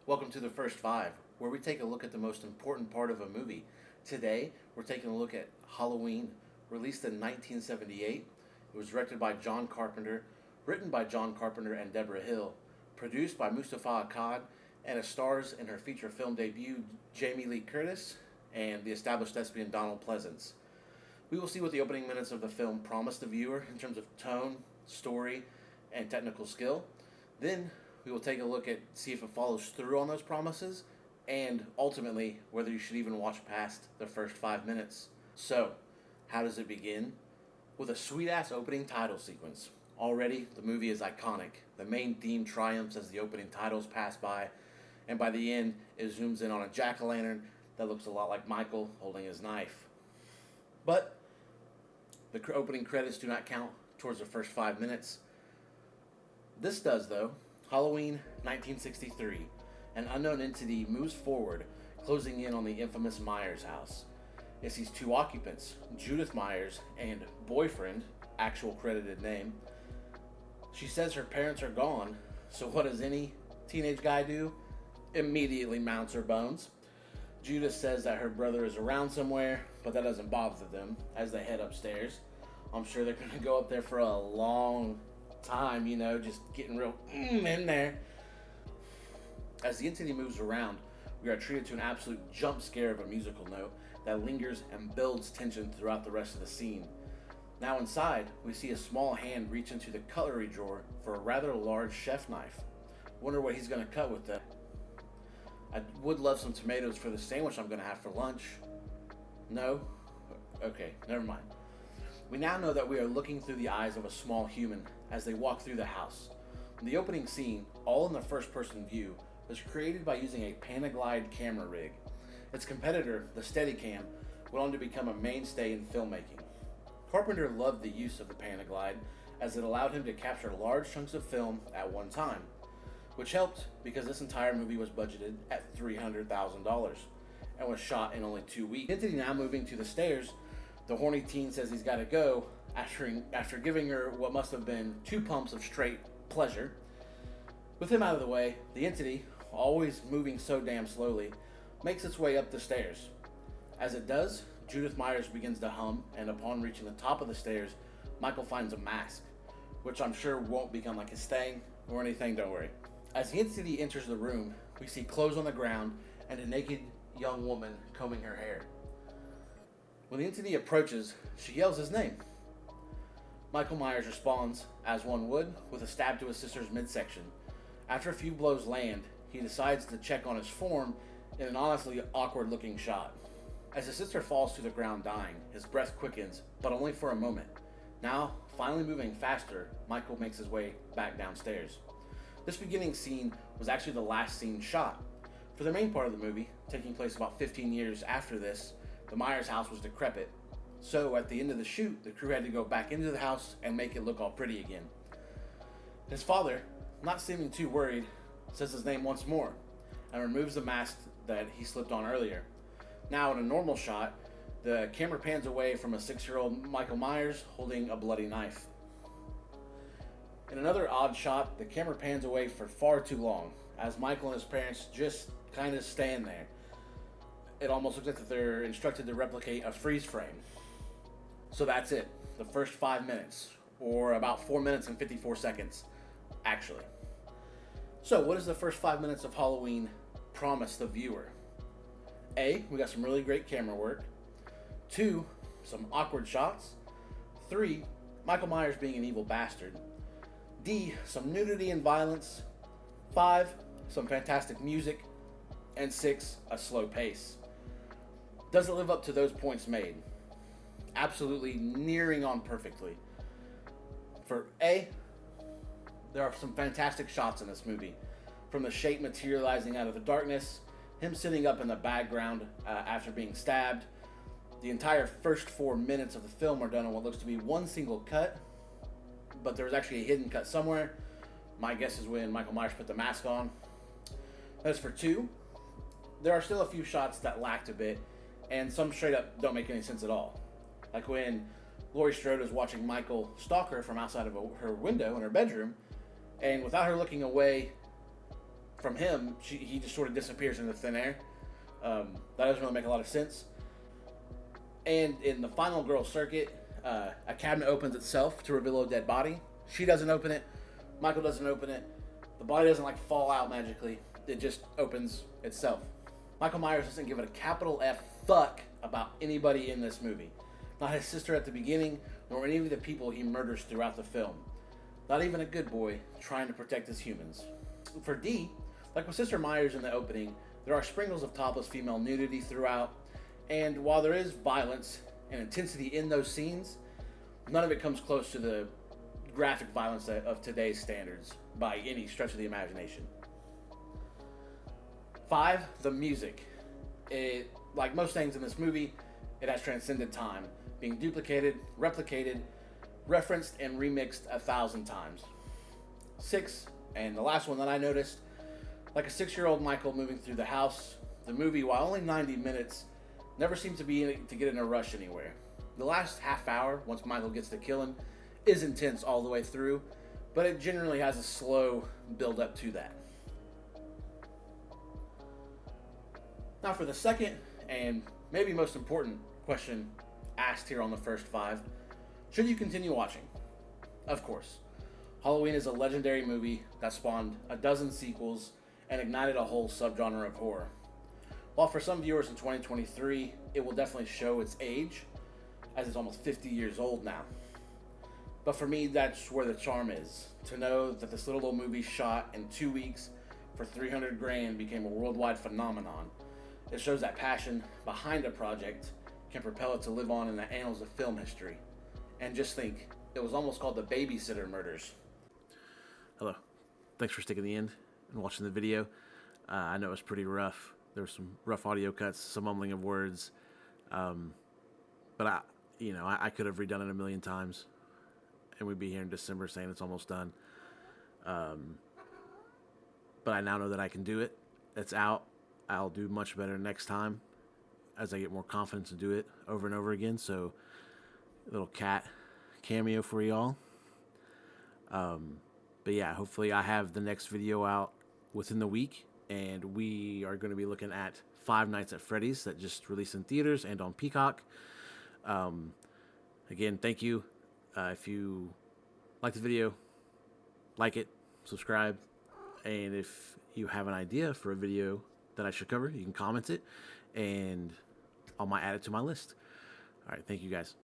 Welcome to the First Five, where we take a look at the most important part of a movie. Today, we're taking a look at Halloween, released in 1978. It was directed by John Carpenter, written by John Carpenter and Deborah Hill, produced by Mustafa Akkad, and it stars in her feature film debut Jamie Lee Curtis and the established thespian Donald Pleasance. We will see what the opening minutes of the film promise the viewer in terms of tone, story, and technical skill. Then we will take a look at see if it follows through on those promises and ultimately whether you should even watch past the first 5 minutes. So, how does it begin? With a sweet ass opening title sequence. Already, the movie is iconic. The main theme triumphs as the opening titles pass by, and by the end, it zooms in on a jack o' lantern that looks a lot like Michael holding his knife. But the opening credits do not count towards the first 5 minutes. This does, though. Halloween 1963. An unknown entity moves forward, closing in on the infamous Myers house. It sees two occupants, Judith Myers and boyfriend, actual credited name. She says her parents are gone, so what does any teenage guy do? Immediately mounts her bones. Judith says that her brother is around somewhere, but that doesn't bother them as they head upstairs. I'm sure they're going to go up there for a long time, just getting real in there. As the entity moves around, we are treated to an absolute jump scare of a musical note that lingers and builds tension throughout the rest of the scene. Now inside, we see a small hand reach into the cutlery drawer for a rather large chef knife. Wonder what he's going to cut with that. I would love some tomatoes for the sandwich I'm going to have for lunch. No? Okay, never mind. We now know that we are looking through the eyes of a small human as they walk through the house. The opening scene, all in the first person view, was created by using a Panaglide camera rig. Its competitor, the Steadicam, went on to become a mainstay in filmmaking. Carpenter loved the use of the Panaglide as it allowed him to capture large chunks of film at one time, which helped because this entire movie was budgeted at $300,000 and was shot in only 2 weeks. Entity now moving to the stairs, the horny teen says he's got to go after giving her what must have been 2 pumps of straight pleasure. With him out of the way, the entity, always moving so damn slowly, makes its way up the stairs. As it does, Judith Myers begins to hum, and upon reaching the top of the stairs, Michael finds a mask, which I'm sure won't become like his thing or anything, don't worry. As the entity enters the room, we see clothes on the ground and a naked young woman combing her hair. When the entity approaches, she yells his name. Michael Myers responds, as one would, with a stab to his sister's midsection. After a few blows land, he decides to check on his form in an honestly awkward looking shot. As his sister falls to the ground dying, his breath quickens, but only for a moment. Now, finally moving faster, Michael makes his way back downstairs. This beginning scene was actually the last scene shot. For the main part of the movie, taking place about 15 years after this, the Myers house was decrepit. So at the end of the shoot, the crew had to go back into the house and make it look all pretty again. His father, not seeming too worried, says his name once more and removes the mask that he slipped on earlier. Now in a normal shot, the camera pans away from a 6-year-old Michael Myers holding a bloody knife. In another odd shot, the camera pans away for far too long as Michael and his parents just kind of stand there. It almost looks like that they're instructed to replicate a freeze frame. So that's it, the first 5 minutes, or about 4 minutes and 54 seconds, actually. So what does the first 5 minutes of Halloween promise the viewer? A, we got some really great camera work. 2, some awkward shots. 3, Michael Myers being an evil bastard. D, some nudity and violence. 5, some fantastic music. And 6, a slow pace. Does it live up to those points made? Absolutely nearing on perfectly. For A, there are some fantastic shots in this movie. From the shape materializing out of the darkness, him sitting up in the background after being stabbed. The entire first 4 minutes of the film are done on what looks to be one single cut, but there's actually a hidden cut somewhere. My guess is when Michael Myers put the mask on. As for 2, there are still a few shots that lacked a bit, and some straight up don't make any sense at all. Like when Laurie Strode is watching Michael stalk her from outside of her window in her bedroom, and without her looking away from him, he just sort of disappears into thin air. That doesn't really make a lot of sense. And in the final girl circuit, a cabinet opens itself to reveal a dead body. She doesn't open it. Michael doesn't open it. The body doesn't like fall out magically. It just opens itself. Michael Myers doesn't give it a capital F fuck about anybody in this movie. Not his sister at the beginning, nor any of the people he murders throughout the film. Not even a good boy trying to protect his humans. For D, like with Sister Myers in the opening, there are sprinkles of topless female nudity throughout, and while there is violence and intensity in those scenes, none of it comes close to the graphic violence of today's standards by any stretch of the imagination. 5, the music. Like most things in this movie, it has transcended time, being duplicated, replicated, referenced, and remixed 1,000 times. 6, and the last one that I noticed, like a 6-year-old Michael moving through the house, the movie, while only 90 minutes, never seems to get in a rush anywhere. The last half hour, once Michael gets to killing, is intense all the way through, but it generally has a slow build up to that. Now for the second, and maybe most important question asked here on the first 5, should you continue watching? Of course. Halloween is a legendary movie that spawned a dozen sequels and ignited a whole subgenre of horror. While for some viewers in 2023, it will definitely show its age, as it's almost 50 years old now. But for me, that's where the charm is. To know that this little old movie shot in 2 weeks for $300,000 became a worldwide phenomenon. It shows that passion behind a project can propel it to live on in the annals of film history. And just think, it was almost called the Babysitter Murders. Hello. Thanks for sticking the end and watching the video. I know it was pretty rough. There were some rough audio cuts, some mumbling of words. But I could have redone it a million times. And we'd be here in December saying it's almost done. But I now know that I can do it. It's out. I'll do much better next time as I get more confidence to do it over and over again. So, a little cat cameo for y'all. But yeah, hopefully I have the next video out within the week. And we are going to be looking at Five Nights at Freddy's that just released in theaters and on Peacock. Again, thank you. If you like the video, like it, subscribe. And if you have an idea for a video that I should cover, you can comment it, and I might add it to my list. All right, thank you guys.